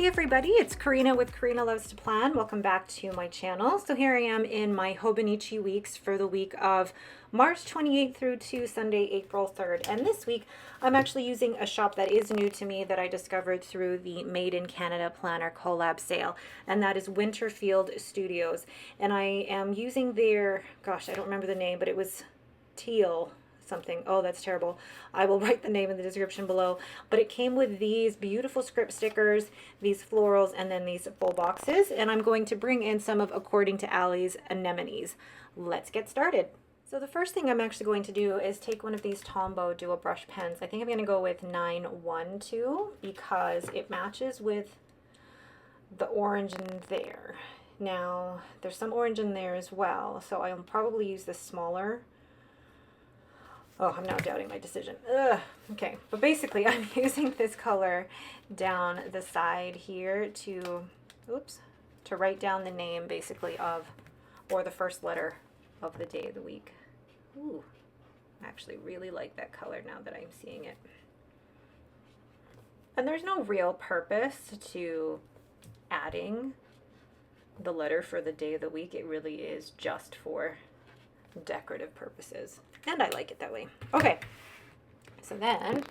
Hey everybody, it's Karina with Karina Loves to Plan. Welcome back to my channel. So here I am in my Hobonichi weeks for the week of March 28th through to Sunday, April 3rd. And this week I'm actually using a shop that is new to me that I discovered through the Made in Canada Planner collab sale. And that is Winterfield Studios. And I am using their, gosh, I don't remember the name, but it was teal something. Oh, that's terrible. I will write the name in the description below. But it came with these beautiful script stickers, these florals, and then these full boxes. And I'm going to bring in some of According to Allie's anemones. Let's get started. So the first thing I'm actually going to do is take one of these Tombow dual brush pens. I think I'm going to go with 912 because it matches with the orange in there. Now, there's some orange in there as well, so I'll probably use the smaller. Oh, I'm now doubting my decision. Ugh. Okay, but basically I'm using this color down the side here to, to write down the name basically of, or the first letter of the day of the week. Ooh, I actually really like that color now that I'm seeing it. And there's no real purpose to adding the letter for the day of the week. It really is just for decorative purposes. And I like it that way. Okay, so then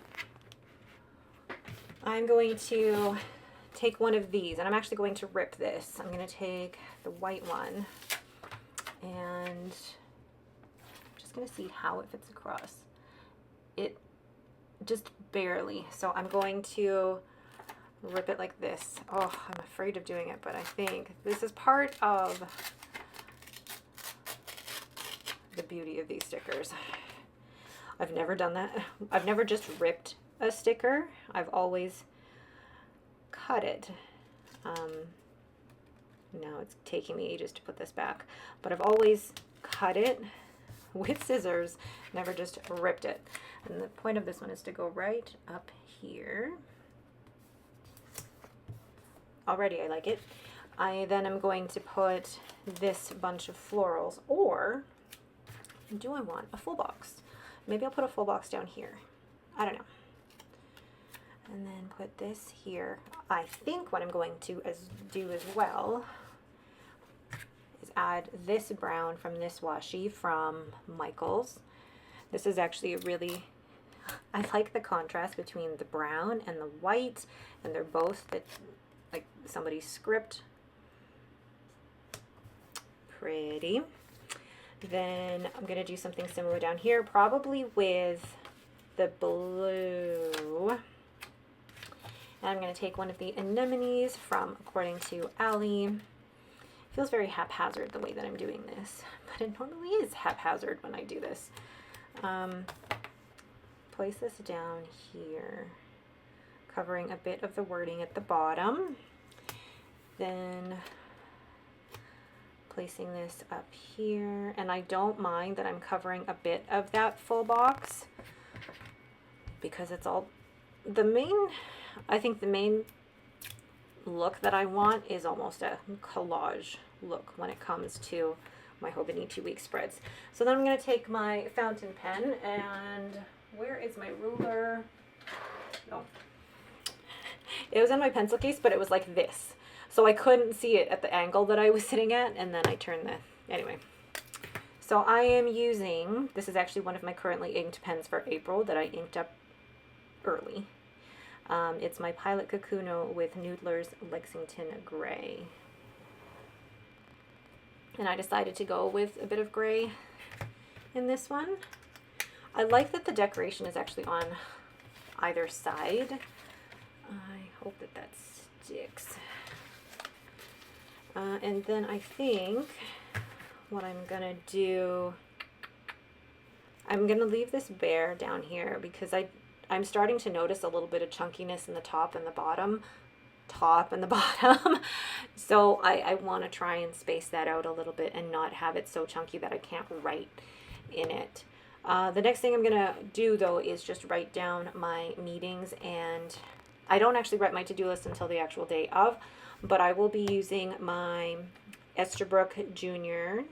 I'm going to take one of these, and I'm actually going to rip this. I'm going to take the white one, and I'm just going to see how it fits across. It just barely. So I'm going to rip it like this. Oh, I'm afraid of doing it, but I think this is part of the beauty of these stickers. I've never done that. I've never just ripped a sticker. I've always cut it. Now it's taking me ages to put this back, but I've always cut it with scissors, never just ripped it. And the point of this one is to go right up here. Already I like it. I then am going to put this bunch of florals, or do I want a full box? Maybe I'll put a full box down here. I don't know. And then put this here. I think what I'm going to do as well is add this brown from this washi from Michaels. This is actually a really, I like the contrast between the brown and the white, and they're both like somebody's script. Pretty. Then I'm going to do something similar down here, probably with the blue. And I'm going to take one of the anemones from According to Allie. It feels very haphazard the way that I'm doing this, but it normally is haphazard when I do this. Place this down here, covering a bit of the wording at the bottom. Then placing this up here, and I don't mind that I'm covering a bit of that full box because it's all the main, I think the main look that I want is almost a collage look when it comes to my Hobonichi week spreads. So then I'm going to take my fountain pen, and where is my ruler? No, it was in my pencil case, but it was like this. So I couldn't see it at the angle that I was sitting at, and then I turned anyway. So I am using, this is actually one of my currently inked pens for April that I inked up early. It's my Pilot Kakuno with Noodler's Lexington Gray. And I decided to go with a bit of gray in this one. I like that the decoration is actually on either side. I hope that that sticks. And then I think what I'm gonna do, I'm gonna leave this bare down here because I'm starting to notice a little bit of chunkiness in the top and the bottom. So I want to try and space that out a little bit and not have it so chunky that I can't write in it. The next thing I'm gonna do though is just write down my meetings, and I don't actually write my to-do list until the actual day of, but I will be using my Esterbrook Junior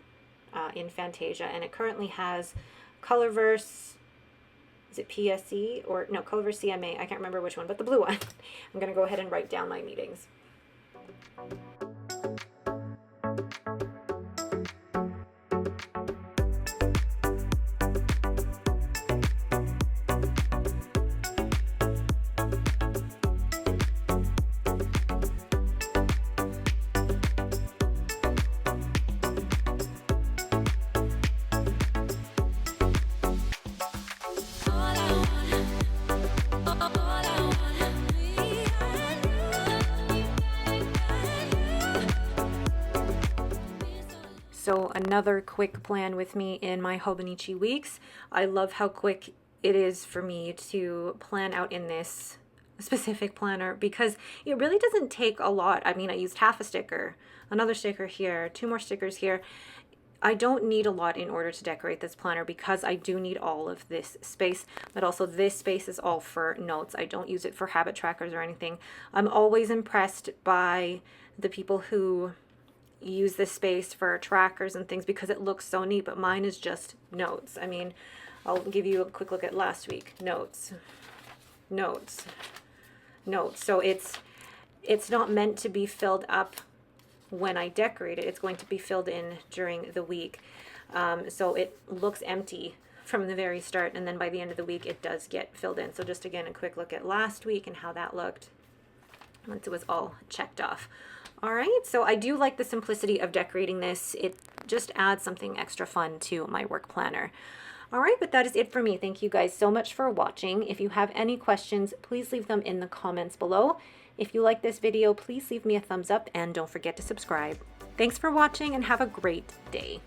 in Fantasia, and it currently has Colorverse, is it PSE or no, Colorverse CMA? I can't remember which one, but the blue one. I'm going to go ahead and write down my meetings. So another quick plan with me in my Hobonichi weeks. I love how quick it is for me to plan out in this specific planner because it really doesn't take a lot. I mean, I used half a sticker, another sticker here, 2 more stickers here. I don't need a lot in order to decorate this planner because I do need all of this space, but also this space is all for notes. I don't use it for habit trackers or anything. I'm always impressed by the people who use this space for trackers and things because it looks so neat, but mine is just notes. I mean, I'll give you a quick look at last week. Notes, notes, notes. So it's not meant to be filled up when I decorate it. It's going to be filled in during the week. So it looks empty from the very start, and then by the end of the week it does get filled in. So just again, a quick look at last week and how that looked once it was all checked off. All right, so I do like the simplicity of decorating this. It just adds something extra fun to my work planner. All right, but that is it for me. Thank you guys so much for watching. If you have any questions, please leave them in the comments below. If you like this video, please leave me a thumbs up and don't forget to subscribe. Thanks for watching and have a great day.